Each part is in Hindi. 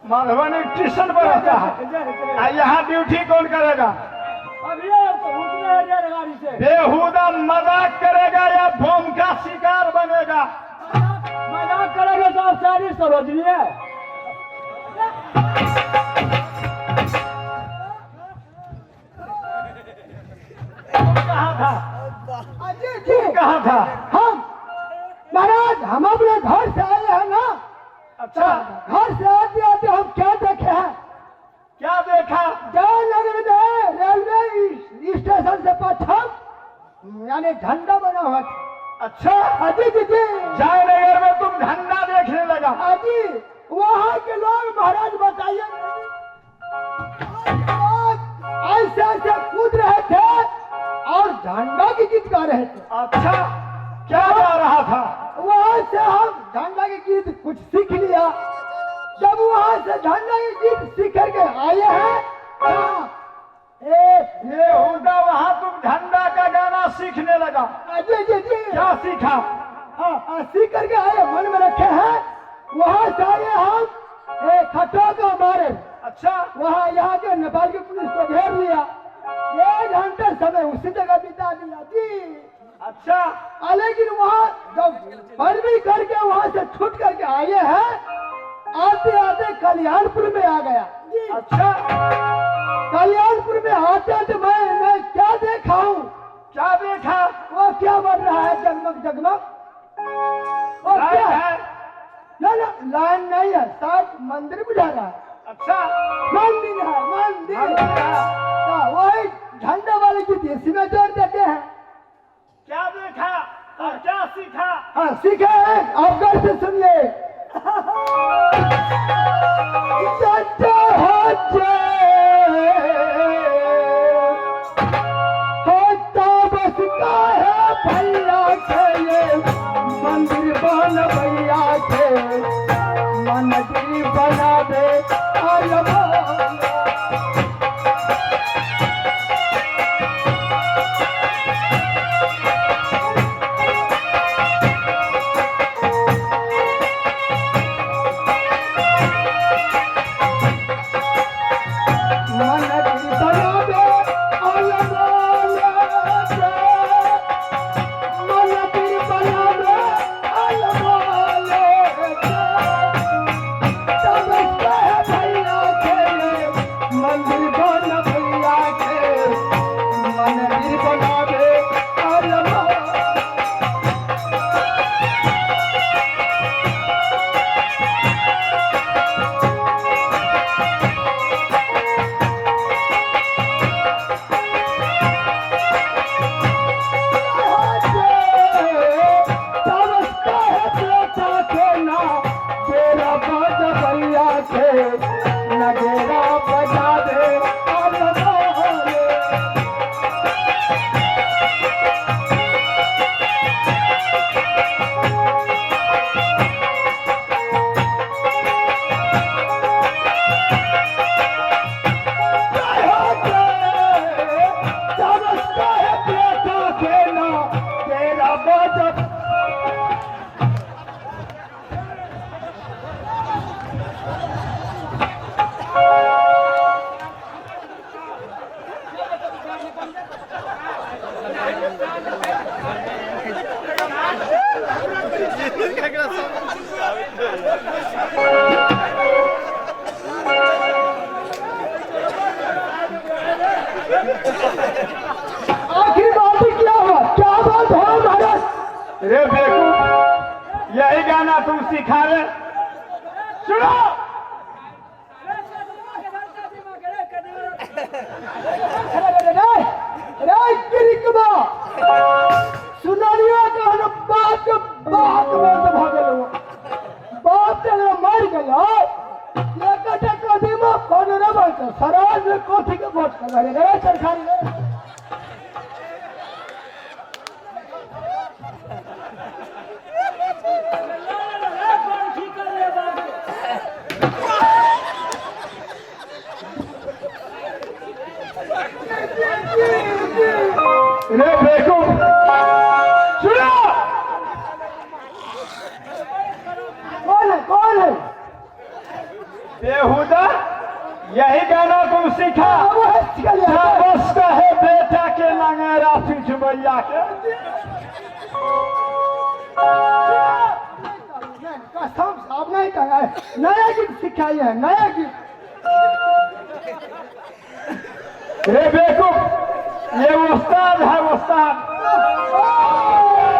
मधुबनी स्टेशन पर रहता है। यहाँ ड्यूटी कौन करेगा? अभी तो उतरे गाड़ी से बेहुदा मजाक करेगा या बम का शिकार बनेगा? मजाक करेगा तो आप सारी समझ लिए। कहाँ था? अजय जी कहाँ था? हम महाराज हम अपने घर से आए हैं ना। अच्छा, घर से आते आते हम क्या देखे हैं? क्या देखा? जयनगर में रेलवे स्टेशन से पश्चिम यानी झंडा बना हुआ था। अच्छा, अजी जी जयनगर में तुम झंडा देखने लगा? अजी वहाँ के लोग महाराज बताइए ऐसे ऐसे कूद रहे थे और झंडा की गीत गा रहे थे। अच्छा, क्या गा रहा था? वहाँ से हम झंडा की गीत कुछ सीख लिया। जब वहाँ से झंडा की गीत सीख करके आए हैं ये हुदा वहाँ तुम झंडा का गाना सीखने लगा? अजय जी क्या सीखा? हाँ सीख करके आए, मन में रखे हैं। वहाँ से आए हम खटो का मारे। अच्छा, वहाँ यहाँ के नेपाल की पुलिस को घेर लिया। 1 घंटे समय उसी जगह बिता दिया जी। अच्छा, लेकिन वहाँ जब बर्मी करके वहाँ से छूट करके आए हैं, आते आते कल्याणपुर में आ गया जी। अच्छा, कल्याणपुर में आते आते मैं क्या देखा हूँ? क्या देखा? वो क्या बन रहा है जगमग जगमग? वो लाइन क्या है? ना लाइन नहीं है, शायद मंदिर बुझा रहा है। अच्छा, मंदिर है मंदिर। मंदिर है। वही झंडा वाले की देसी में जोड़ देते हैं। क्या देखा और क्या सीखा? हाँ सीखे हैं, आप गौर से सुनिए। भैया के मंदिर बन भैया के मंदिर बना दे आखिर बात क्या हुआ? क्या बात है महाराज? रे बेवकूफ, यही गाना तुम सिखा रहे? सुनो, सुनारिया का बात बात में भागल बाप तेरे मर गया। कटे कथी में कौन रे बात सराज में कोठी के वोट कर रहे सरकारी रे। रे बेवकूफ, सुनो, कौन है? कौन है? बेहुदा यही गाना तुम सीखा? अब बस कहे बेटा के लंगेरा पीठ भैया के। कसम साहब नहीं कहा है, नया गीत सिखाई है, नया गीत। रे बेवकूफ, ये उस्ताद है उस्ताद,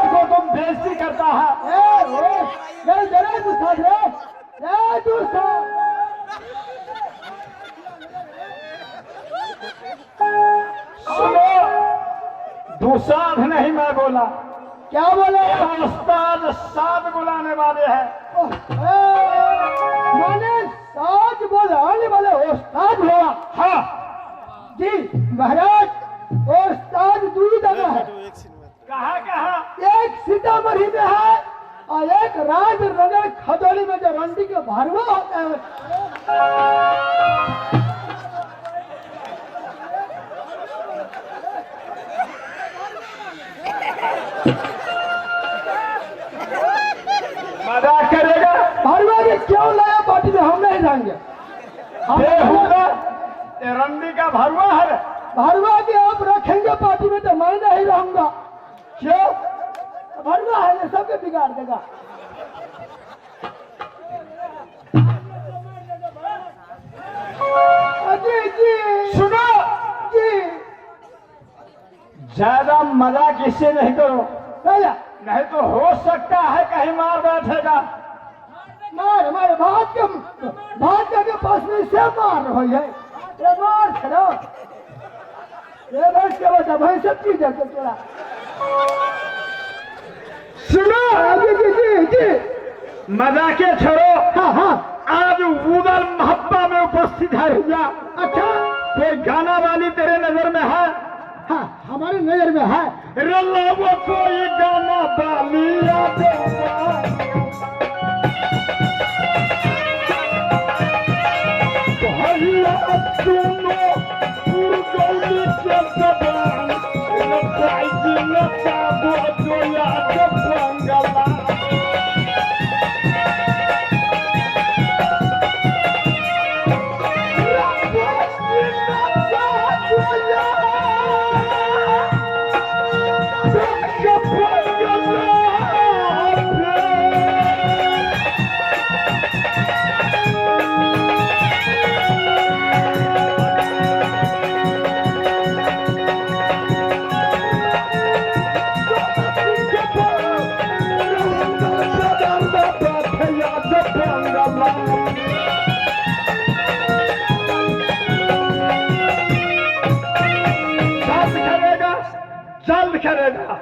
को तुम बेइज्जती करता है। जरा दूसरा दूसरा सुनो, दुसाध नहीं मैं बोला, क्या बोले? उस्ताद साध बुलाने वाले हैं। मैंने साज बोलाने वाले उस्ताद हुआ। हाँ जी महाराज, उस्ताद दूरी जगह है। कहाँ कहाँ? एक सीतामढ़ी में है और एक राजनगर खजौली में, जो रंडी के भरवा होता है। मजाक करेगा? भरवा के क्यों लाया पार्टी में, हम नहीं जाएंगे। बेहुदा, ये रंडी का भरवा है। भरवा के आप रखेंगे पार्टी में तो मैं नहीं रहूंगा। क्यों? भरवा है, ये सबके बिगाड़ देगा। जी जी सुनो, जी, ज्यादा मजाक इससे नहीं करो, भैया नहीं तो हो सकता है कहीं मार बैठेगा। हमारे भाजपा के पास में से मार रही है। ये मार खड़ा, ये भैंस के बच्चा भैंस सब चीज है तोरा। सुनो जी जी जी जी, मजाके छोड़ो। हाँ हाँ, आज उदल महब्बा में उपस्थित है भैया। अच्छा कोई गाना वाली तेरे नजर में है? हाँ, हमारे नजर में है। रल्लावा कोई गाना वाली याद भैया सुनो, पुरगौली के जवान लताई जी लता बोलो याद बंगला। जल्द करेगा,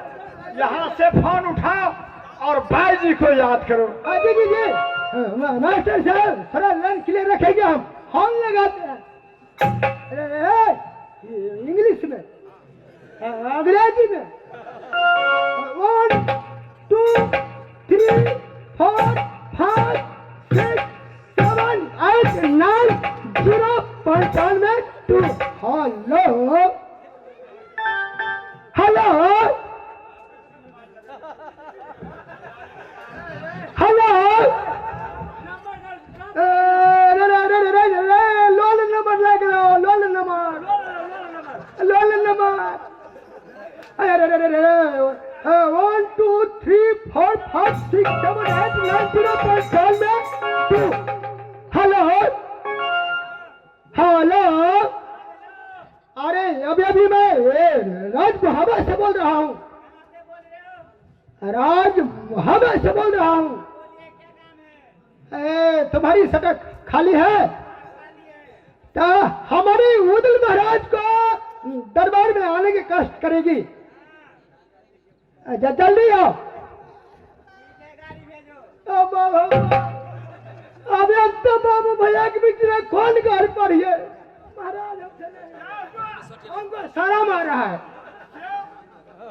यहाँ से फोन उठाओ और भाई जी को याद करो। जी जी जी, मास्टर साहब थोड़ा लाइन क्लियर रखेंगे, हम हॉर्न लगाते हैं। इंग्लिश में, अंग्रेजी में। 1 2 3 4 5 6 7 8 9 0 95 2। हेलो हेलो हेलो, लोल नंबर लग रहा, लोल नंबर 1 2 3 4 5 6 7 8 9 0 में 2। हेलो हेलो, अरे अभी मैं राज मोहब्बत से बोल रहा हूँ, राज मोहब्बत से बोल रहा हूँ। तुम्हारी सड़क खाली है तो हमारे उदल महाराज को दरबार में आने के कष्ट करेगी। जल्दी आओ। अभी अब तो बाबू भैया के बीच में कौन घर पर है? महाराज हमको सारा मार रहा है।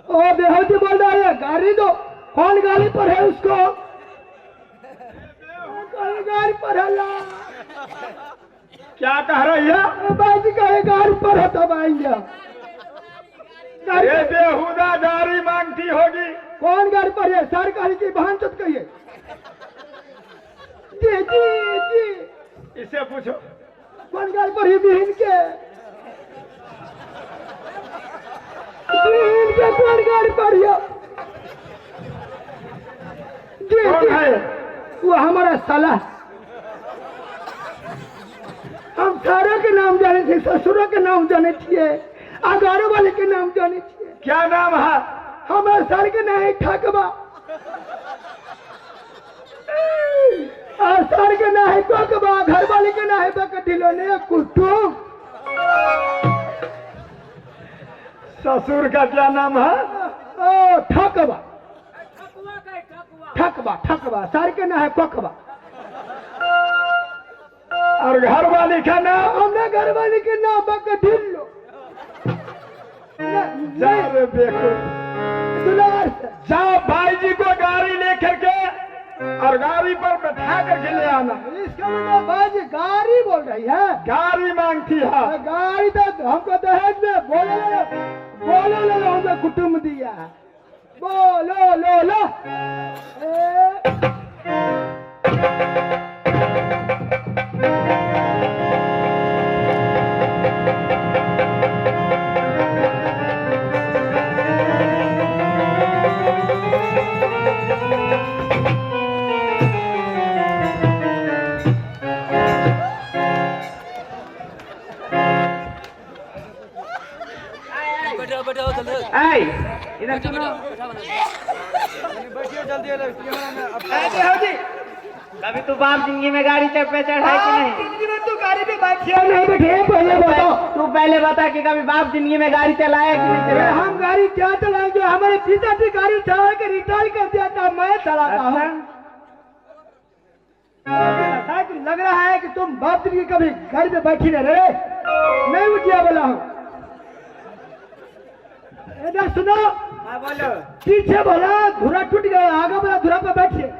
ओ बेहोशी बोल रहा है, गाड़ी दो। कौन गाड़ी पर है उसको? कौन गाड़ी पर है? क्या कह रही है? भाई जी का गाड़ी पर है तब आएंगे। ये बेहुदा गाड़ी मांगती होगी। कौन गाड़ी पर है? सरकारी की बहन चुत कहिए। जी जी जी, इसे पूछो। कौन गाड़ी पर ही बिहीन के कौन गाड़ी पर हो? कौन है? वो हमारा साला। हम सारों के नाम जाने थे, ससुरों के नाम जाने थे, अगारों वाले के नाम जाने थे। क्या नाम है? हमारे सर के नाम है ठकबा, और सर के नाम है कोकबा, घर वाले के नाम है बकटिलोने कुटुम। ससुर का क्या नाम है? ओ ठकबा, ठकबा ठकबा, सर के नाम है कोकबा। और घर वाली का नाम? हमने घर वाले के नाम बकटिलो। जा रे बेकू, दुलार से जाओ भाई जी को गाड़ी लेकर के और गाड़ी पर बैठा करके ले आना। इसका मतलब बाजी गाड़ी बोल रही है, गाड़ी मांगती है। गाड़ी तो हमको दहेज में बोलो लो हमने कुटुम्ब दिया है। बोलो लो लो इधर सुनो, कभी तू बाप जिंदगी में गाड़ी पे चढ़ाई कि नहीं? जिंदगी में तू गाड़ी पे बैठिया नहीं बैठे? पहले बताओ, तू पहले बता कि कभी बाप जिंदगी में गाड़ी चलाया कि नहीं चलाया? हम गाड़ी क्या चलाएंगे? हमारे पिताजी गाड़ी चला के रिटायर कर दिया था, मैं चलाता हूँ। लग रहा है कि तुम बाप जी कभी गाड़ी पे बैठी नहीं रहे। मैं उठिया बोला हूँ। इधर सुनो, हाँ बोलो। पीछे बोला धुरा टूट गया, आगे बोला धुरा पे बैठिए।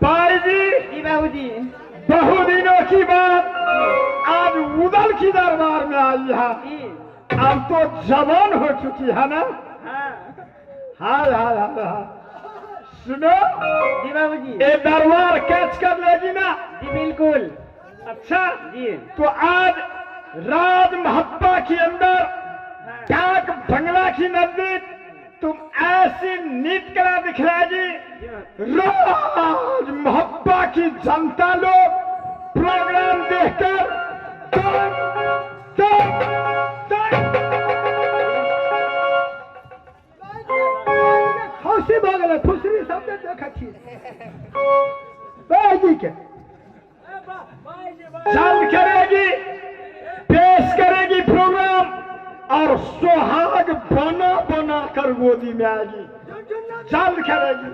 भाई जी बाबू जी, बहु दिनों की बात आज उदल की दरबार में आई है। अब तो जवान हो चुकी है ना? हाँ हाँ हाँ हाँ। सुनो जी बाबू जी, ये दरबार कैच कर लेगी ना? जी बिल्कुल। अच्छा जी, तो आज राज महत्ता के अंदर डाक बंगला की नजदीक तुम ऐसी नीत कला दिखलाएगी, राज महत्ता की जनता लोग प्रोग्राम देखकर खुशी भागल खुशरी सबने देखा थी जी के जल्द करेगी, पेश करेगी प्रोग्राम और सुहाग बना बना कर गोदी में आएगी। जल्द करेगी।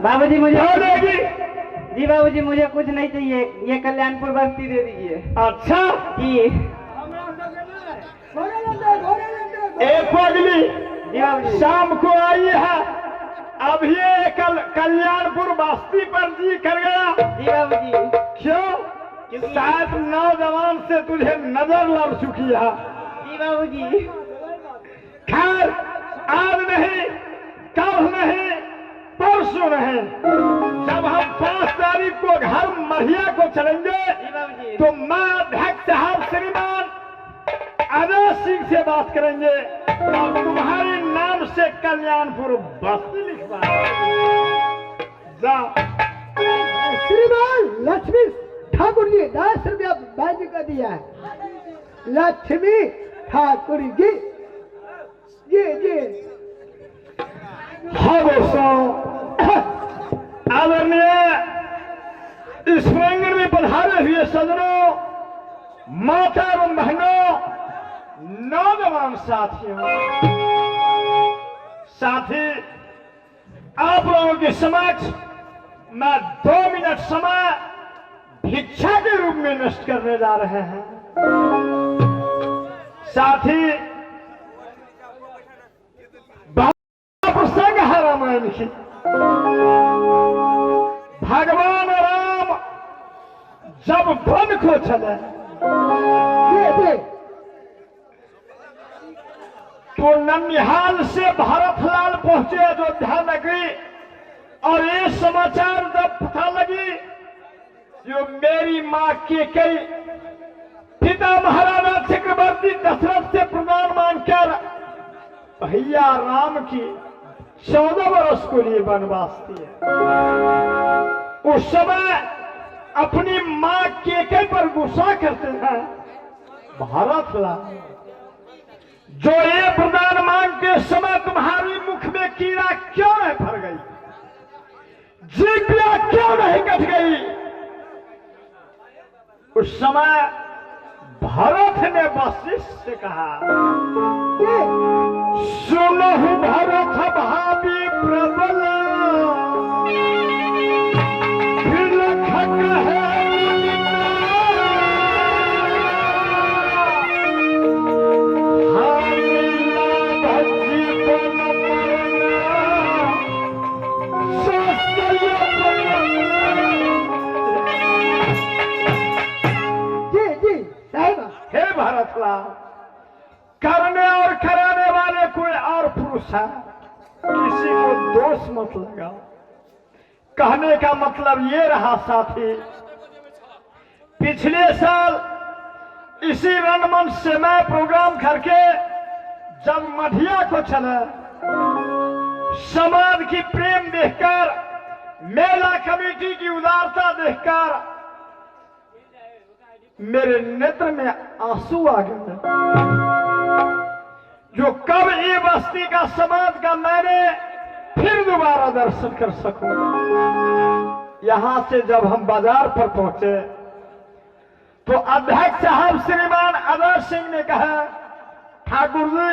बाबूजी मुझे क्या देगी? जी बाबूजी मुझे कुछ नहीं चाहिए, ये कल्याणपुर बस्ती दे दीजिए। अच्छा, जी एक पगली जी बाबूजी। शाम को आई है, अब ये कल्याणपुर बस्ती पर जी कर गया। जी बाबूजी। क्यों? शायद नौजवान से तुझे नजर लग चुकी है। जी बाबूजी। खैर, आज नहीं, कल नहीं, परसों नहीं, जब हम 5 तारीख को घर मढ़िया को चलेंगे जी बाबूजी। तो मैं अध्यक्ष साहब श्रीमान अजय सिंह से बात करेंगे और तुम्हारे नाम से कल्याणपुर बस्ती लिखवा जा। श्रीमान लक्ष्मी ठाकुर जी 10 रुपया बैंक का दिया है। लक्ष्मी ठाकुर जी जी जी। हाँ दोस्तों, आदरणीय इस प्रांगण में पधारे हुए सज्जनों, माता एवं बहनों, नौजवान साथियों, साथी आप लोगों के समक्ष मैं 2 मिनट समय भिक्षा के रूप में नष्ट करने जा रहे हैं। साथी प्रसंग है रामायण की। भगवान राम जब वन को चले तो ननिहाल से भरतलाल पहुंचे अयोध्या नगरी, और ये समाचार जब पता लगी जो मेरी मां के कई पिता महाराजा चक्रवर्ती दशरथ से प्रदान मांगकर भैया राम की 14 वर्ष के लिए वनवास दिए। उस समय अपनी मां केके पर गुस्सा करते हैं, भरतलाल जो ये प्रदान मांगते समय तुम्हारी मुख में कीड़ा क्यों नहीं फर गई, जीभिया क्यों नहीं कट गई? उस समय भरत ने वशिष्ठ से कहा, सुनहु भरत भावी प्रबल करने और कराने वाले कोई और पुरुष है, किसी को दोष मत लगाओ। कहने का मतलब ये रहा साथी, पिछले साल इसी रंगमंच से मैं प्रोग्राम करके जब मढ़िया को चला, समाज की प्रेम देखकर, मेला कमेटी की उदारता देखकर मेरे नेत्र में आंसू आ गए, जो कब ये बस्ती का समाज का मैंने फिर दोबारा दर्शन कर सकूं। यहां से जब हम बाजार पर पहुंचे तो अध्यक्ष साहब श्रीमान अजय सिंह ने कहा, ठाकुर जी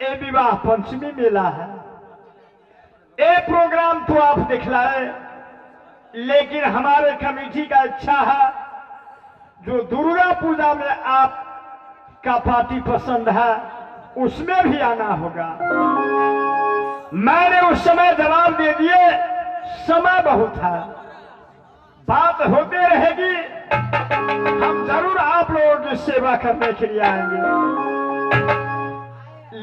ये विवाह पंचमी मेला है, ये प्रोग्राम तो आप दिखलाए, लेकिन हमारे कमेटी का इच्छा है जो दुर्गा पूजा में आपका पार्टी पसंद है उसमें भी आना होगा। मैंने उस समय जवाब दे दिए, समय बहुत है, बात होते रहेगी, हम जरूर आप लोगों की सेवा करने के लिए आएंगे।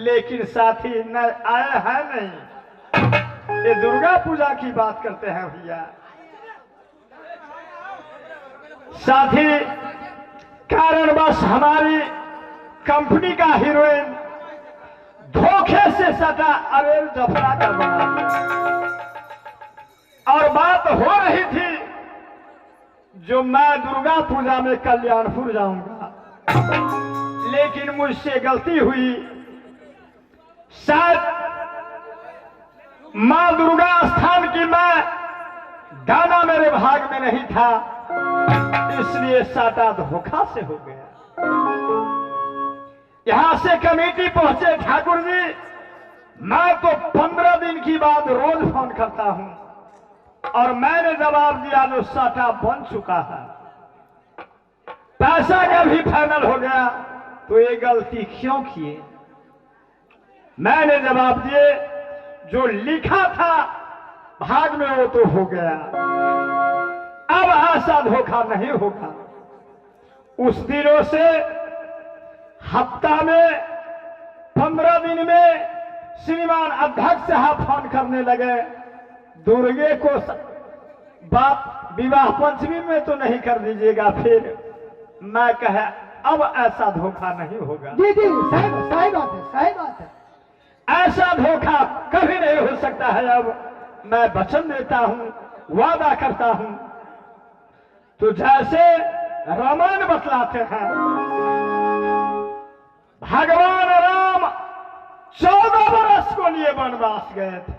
लेकिन साथी न आए हैं नहीं, ये दुर्गा पूजा की बात करते हैं भैया। साथी कारणवश हमारी कंपनी का हीरोइन धोखे से सटा अरेल जफरा कर बना, और बात हो रही थी जो मैं दुर्गा पूजा में कल्याणपुर जाऊंगा, लेकिन मुझसे गलती हुई, शायद मां दुर्गा स्थान की मैं गाना मेरे भाग में नहीं था, इसलिए साटा धोखा से हो गया। यहां से कमेटी पहुंचे, ठाकुर जी मैं तो 15 दिन की बाद रोज फोन करता हूं, और मैंने जवाब दिया जो साटा बन चुका है, पैसा का भी फाइनल हो गया, तो ये गलती क्यों किए? मैंने जवाब दिए जो लिखा था भाग में वो तो हो गया, अब ऐसा धोखा नहीं होगा। उस दिनों से हफ्ता में 15 दिन में श्रीमान अध्यक्ष साहब फोन करने लगे, दुर्गे को बात विवाह पंचमी में तो नहीं कर दीजिएगा। फिर मैं कहे अब ऐसा धोखा नहीं होगा। जी जी, सही बात है, सही बात है। ऐसा धोखा कभी नहीं हो सकता है। अब मैं वचन देता हूं, वादा करता हूं। तो जैसे रामायण बतलाते हैं, भगवान राम 14 वर्ष को लिए वनवास गए थे।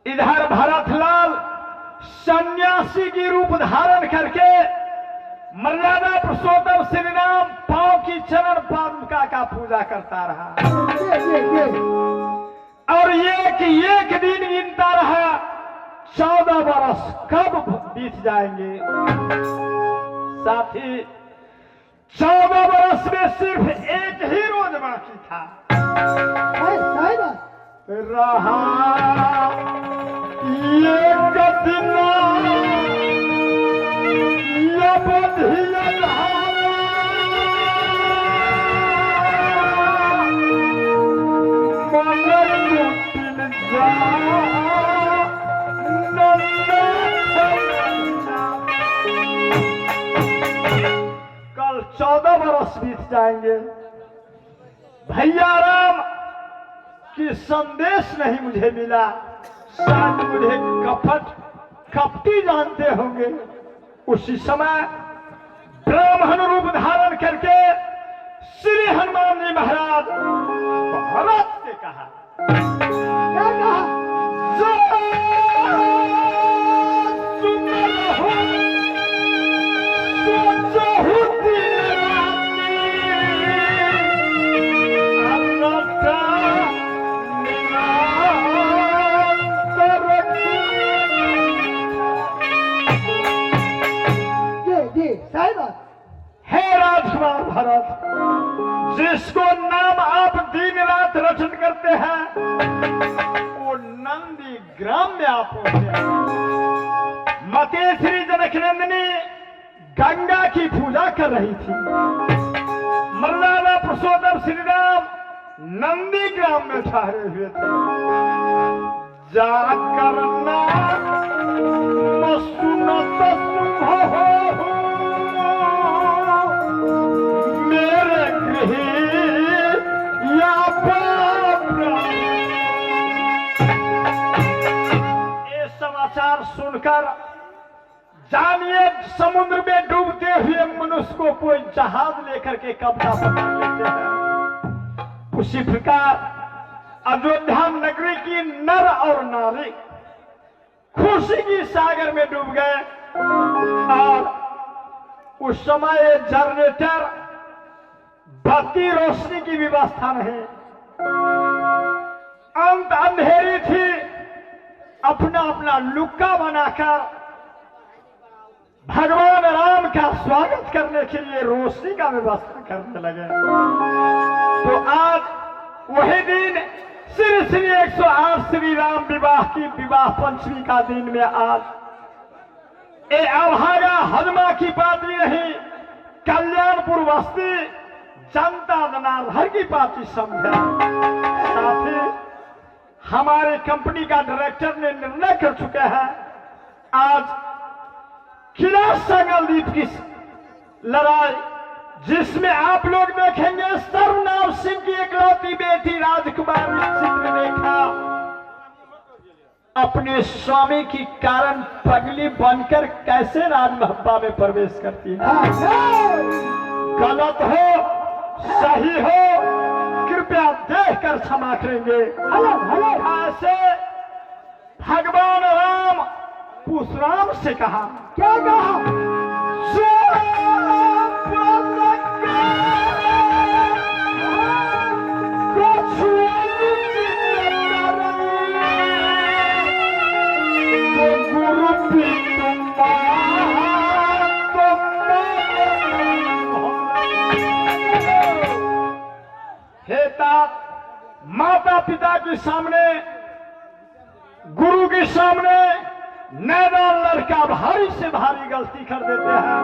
इधर भरतलाल सन्यासी की रूप धारण करके मर्यादा पुरुषोत्तम श्री राम पांव की चरण पादुका का पूजा करता रहा, और एक दिन गिनता रहा 14 वर्ष कब बीत जाएंगे। साथी 14 वर्ष में सिर्फ एक ही रोज बाकी था। रहा एक दिन कल 14 वर्ष बीत जाएंगे। भैया राम की संदेश नहीं मुझे मिला, शायद मुझे कपटी जानते होंगे। उसी समय ब्राह्मण रूप धारण करके श्री हनुमान जी महाराज भरत से कहा, क्या कहा? राजकुमार भरत, जिसको नाम आप दिन रात रचन करते हैं, वो नंदी ग्राम में आप पहुंचे। मतेश्री जनक नंदिनी गंगा की पूजा कर रही थी। मर्यादा पुरुषोत्तम श्री राम नंदी ग्राम में ठहरे हुए थे। जाकर सुनत हो मेरे गृह या ये समाचार सुनकर जानिए समुद्र में डूबते हुए मनुष्य को कोई जहाज लेकर के कब्जा पकड़ लेते हैं। उसी प्रकार अयोध्या नगरी की नर और नारी खुशी की सागर में डूब गए, और उस समय जनरेटर बत्ती रोशनी की व्यवस्था नहीं, अंत अंधेरी थी। अपना अपना लुक्का बनाकर भगवान राम का स्वागत करने के लिए रोशनी का व्यवस्था करने लगे। तो आज वही दिन श्री श्री 108 श्री राम विवाह की विवाह पंचमी का दिन में आज ये अभागा हजमा की पार्टी नहीं, कल्याणपुर बस्ती जनता जनार्दन की पार्टी समझा। साथ ही हमारे कंपनी का डायरेक्टर ने निर्णय कर चुके हैं, आज किला संगलदीप की लड़ाई, जिसमें आप लोग देखेंगे सर्वनाम सिंह की इकलौती बेटी राजकुमारी चित्रलेखा अपने स्वामी की कारण पगली बनकर कैसे राजमहब्बा में प्रवेश करती है। गलत हो सही हो कृपया देखकर क्षमा करेंगे। ऐसे भगवान राम परशुराम से कहा, क्या कहा? बेटा माता पिता के सामने, गुरु के सामने नादान लड़का भारी से भारी गलती कर देते हैं।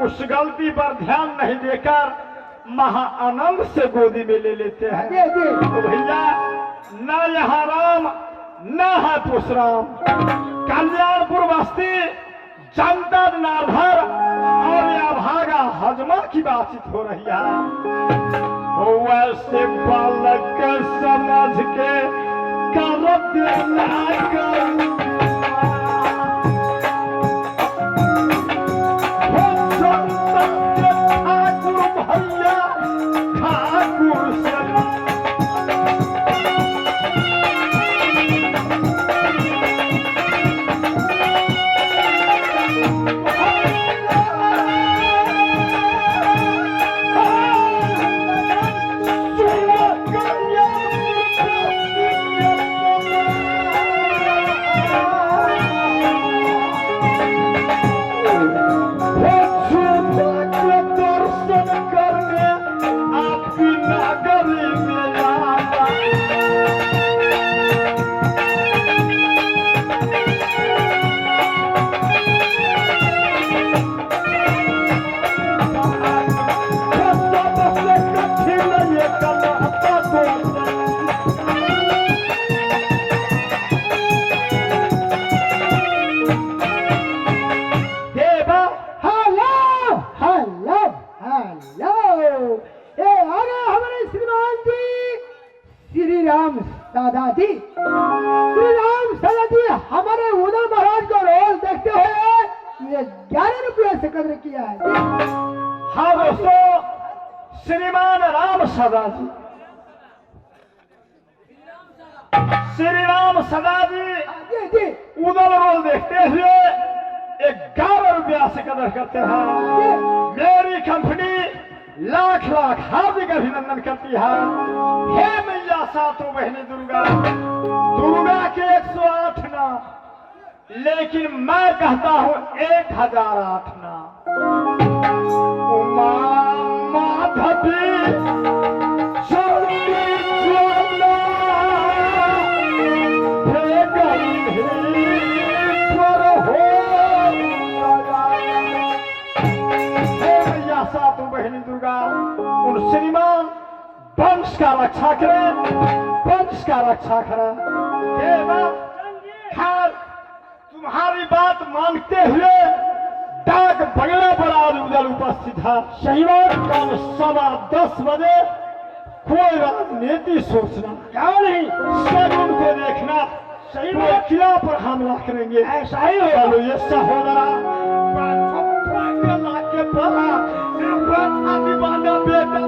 उस गलती पर ध्यान नहीं देकर महा आनंद से गोदी में ले लेते हैं। तो भैया ना यहाँ राम ना है पुष्राम, कल्याणपुर बस्ती जनता नारधर और या भागा हजमा की बातचीत हो रही है। वैसे बालक समझ के कर देना ठाकुर भैया ठाकुर से दादाजी, श्री राम दादाजी हमारे उदय महाराज को रोज देखते हुए ये 11 रुपये से कदर किया है। हाँ दोस्तों, श्रीमान राम सदा जी, श्री राम सदा जी उदल रोल देखते हुए 11 रुपया से कदर करते हैं। मेरी कंपनी लाख लाख हार्दिक अभिनंदन करती है। हे मैया सातों बहनी दुर्गा, दुर्गा के 108 नाम, लेकिन मैं कहता हूं 1008 नाम। उमा माधवी चंडी ज्वाला, हे गंधेश्वर हो राजा। हे मैया सातों बहनी दुर्गा, उन श्रीमान वंश का रक्षा करें, वंश का रक्षा करें। खैर तुम्हारी बात मानते हुए डाक बंगला पर आज उधर उपस्थित है। शनिवार कल 10:15 बजे कोई राजनीति सोचना क्या नहीं, सगुन को देखना, सही में किला पर हमला करेंगे, ऐसा ही होगा। ये सहोदरा के पला बेटा